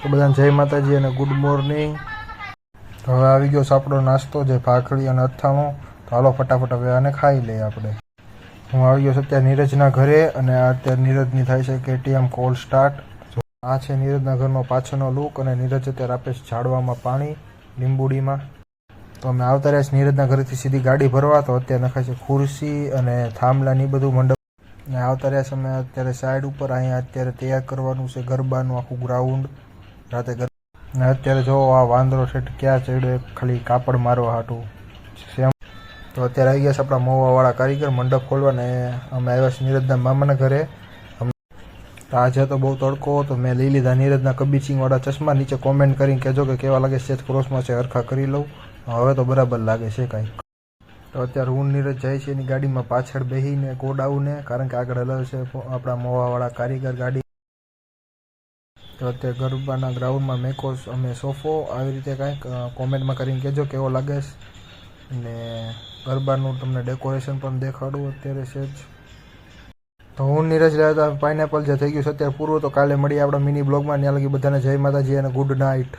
તો બધાને જય માતાજી અને ગુડ મોર્નિંગ. તો હવે આવી ગયો છે આપણો નાસ્તો, જે ભાખરી અને અથાણું. તો હાલો ફટાફટ હવે આને ખાઈ લઈએ આપણે. હું આવી ગયો છું અત્યારે નીરજના ઘરે, અને અત્યારે નીરજની થાય છે KTM કોલ સ્ટાર્ટ. આ છે નીરજના ઘરનો પાછળનો લુક, અને નીરજ અત્યારે આપે છે ઝાડવામાં પાણી લીંબુડીમાં. તો અમે આવતા રહ્યા છીએ નીરજના ઘરેથી સીધી ગાડી ભરવા. તો અત્યારે નખાય છે ખુરશી અને થાંભલાની બધું મંડપ, ને આવતા રહ્યા છે અમે અત્યારે સાઈડ ઉપર. અહીંયા અત્યારે તૈયાર કરવાનું છે ગરબાનું આખું ગ્રાઉન્ડ રાતે. ને અત્યારે જો આ વાંદરો સેટ ક્યાં ચડ્યો, ખાલી કાપડ મારવા હાટું સેમ. તો અત્યારે આવી ગયા છે આપણા મોવાવાળા કારીગર મંડપ ખોલવા, ને અમે આવ્યા છીએ નીરજના મામાના ઘરે. તો આજે તો બહુ તડકો, તો મેં લઈ લીધા નીરજના કબીચિંગવાળા ચશ્મા. નીચે કોમેન્ટ કરીને કહેજો કે કેવા લાગે છે, ક્રોસમાં છે, હરખા કરી લઉં. હવે તો બરાબર લાગે છે કાંઈક. તો અત્યારે હું નીરજ જાય છે એની ગાડીમાં પાછળ બેસીને ગોડાઉને, કારણ કે આગળ હલાવે છે આપણા મોવાવાળા કારીગર ગાડી. તો અત્યારે ગરબાના ગ્રાઉન્ડમાં મેકો અમે સોફો, આવી રીતે કાંઈક કોમેન્ટમાં કરીને કહેજો કેવો લાગે છે. ને ગરબાનું તમને ડેકોરેશન પણ દેખાડું અત્યારે છે જ. તો હું નીરજ રહ્યા હતા પાઇનેપલ, જે થઈ ગયું છે અત્યારે પૂરું. તો કાલે મળીએ આપણા મિની બ્લોગમાં. ત્યાં લગી બધાને જય માતાજી અને ગુડ નાઇટ.